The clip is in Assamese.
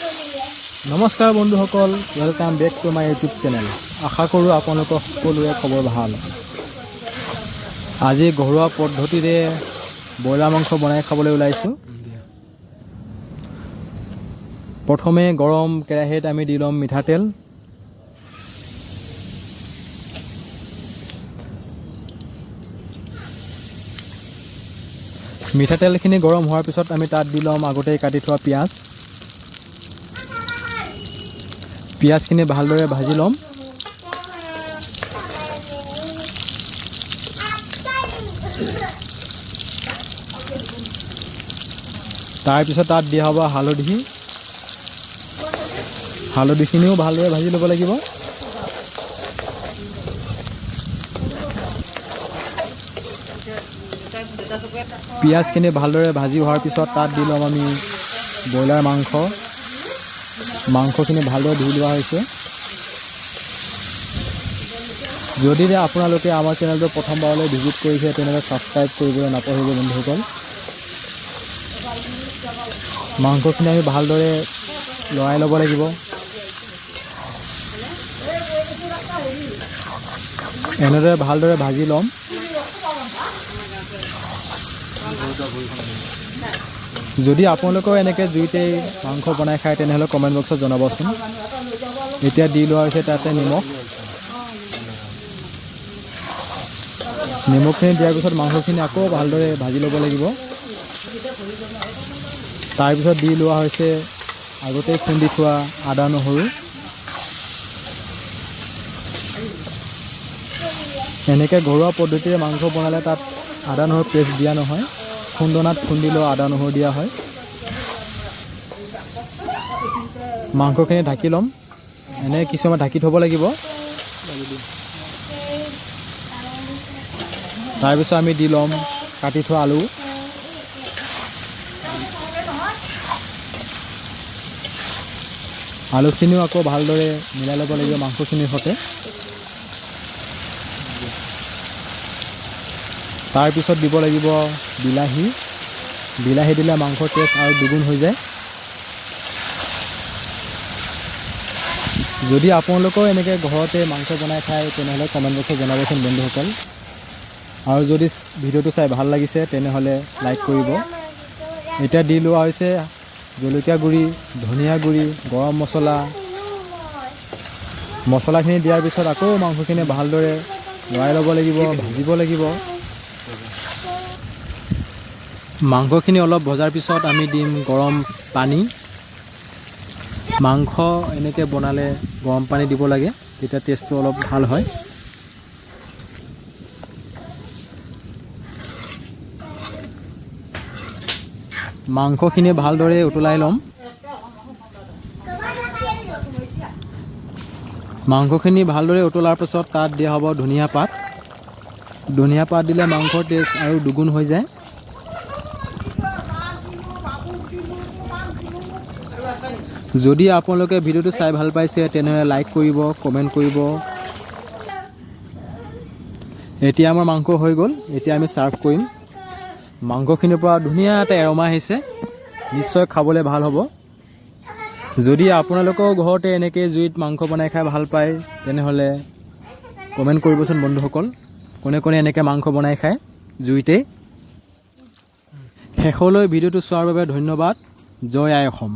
নমস্কাৰ বন্ধুসকল, welcome back to my YouTube channel. আশা কৰোঁ আপোনালোকৰ সকলোৰে খবৰ ভাল। আজি ঘৰুৱা পদ্ধতিৰে ব্ৰইলাৰ মাংস বনাই খাবলৈ ওলাইছোঁ। প্ৰথমে গৰম কেৰাহীত আমি দি ল'ম মিঠাতেল। মিঠাতেলখিনি গৰম হোৱাৰ পিছত আমি তাত দি ল'ম আগতেই কাটি থোৱা পিঁয়াজ। পিঁয়াজখিনি ভালদৰে ভাজি ল'ম। তাৰপিছত তাত দিয়া হ'ব হালধি। হালধিখিনিও ভালদৰে ভাজি ল'ব লাগিব। পিঁয়াজখিনি ভালদৰে ভাজি হোৱাৰ পিছত তাত দি ল'ম আমি ব্ৰইলাৰ মাংস। মাংসখিনি ভালদৰে ধুই লোৱা হৈছে। যদি আপোনালোকে আমাৰ চেনেলটো প্ৰথমবাৰলৈ ভিজিট কৰিছে তেনেহ'লে ছাবস্ক্ৰাইব কৰিবলৈ নাপাহৰিব বন্ধুসকল। মাংসখিনি আমি ভালদৰে লৰাই ল'ব লাগিব। এনেদৰে ভালদৰে ভাজি ল'ম। যদি আপোনালোকেও এনেকৈ জুইতেই মাংস বনাই খায় তেনেহ'লে কমেণ্ট বক্সত জনাবচোন। এতিয়া দি লোৱা হৈছে তাতে নিমখ। নিমখখিনি দিয়াৰ পিছত মাংসখিনি আকৌ ভালদৰে ভাজি ল'ব লাগিব। তাৰপিছত দি লোৱা হৈছে আগতেই খুন্দি থোৱা আদা নহৰু। এনেকৈ ঘৰুৱা পদ্ধতিৰে মাংস বনালে তাত আদা নহৰু পেষ্ট দিয়া নহয়, খুন্দনাত খুন্দি লোৱা আদা নহৰু দিয়া হয়। মাংসখিনি ঢাকি ল'ম। এনে কিছুমান ঢাকি থ'ব লাগিব। তাৰপিছত আমি দি ল'ম কাটি থোৱা আলু। আলুখিনিও আকৌ ভালদৰে মিলাই ল'ব লাগিব মাংসখিনিৰ সৈতে। তাৰপিছত দিব লাগিব বিলাহী। বিলাহী দিলে মাংসৰ টেষ্ট আৰু দুগুণ হৈ যায়। যদি আপোনালোকেও এনেকৈ ঘৰতে মাংস বনাই খায় তেনেহ'লে কমেণ্ট বক্সত জনাবচোন বন্ধুসকল। আৰু যদি ভিডিঅ'টো চাই ভাল লাগিছে তেনেহ'লে লাইক কৰিব। এতিয়া দি লোৱা হৈছে জলকীয়া গুড়ি, ধনিয়া গুড়ি, গৰম মছলা। মছলাখিনি দিয়াৰ পিছত আকৌ মাংসখিনি ভালদৰে লৰাই ল'ব লাগিব, ভাজিব লাগিব। মাংসখিনি অলপ ভজাৰ পিছত আমি দিম গৰম পানী। মাংস এনেকৈ বনালে গৰম পানী দিব লাগে, তেতিয়া টেষ্টটো অলপ ভাল হয়। মাংসখিনি ভালদৰে উতলাই ল'ম। মাংসখিনি ভালদৰে উতলাৰ পিছত তাত দিয়া হ'ব ধনিয়া পাত। ধনিয়া পাত দিলে মাংসৰ টেষ্ট আৰু দুগুণ হৈ যায়। যদি আপোনালোকে ভিডিঅ'টো চাই ভাল পাইছে তেনেহ'লে লাইক কৰিব, কমেণ্ট কৰিব। এতিয়া আমাৰ মাংস হৈ গ'ল। এতিয়া আমি ছাৰ্ভ কৰিম। মাংসখিনিৰ পৰা ধুনীয়া এটা এৰমা আহিছে, নিশ্চয় খাবলৈ ভাল হ'ব। যদি আপোনালোকেও ঘৰতে এনেকৈ জুইত মাংস বনাই খাই ভাল পায় তেনেহ'লে কমেণ্ট কৰিবচোন বন্ধুসকল। কোনে কোনে এনেকৈ মাংস বনাই খায় জুইতেই। শেষলৈ ভিডিঅ'টো চোৱাৰ বাবে ধন্যবাদ। জয় আই অসম।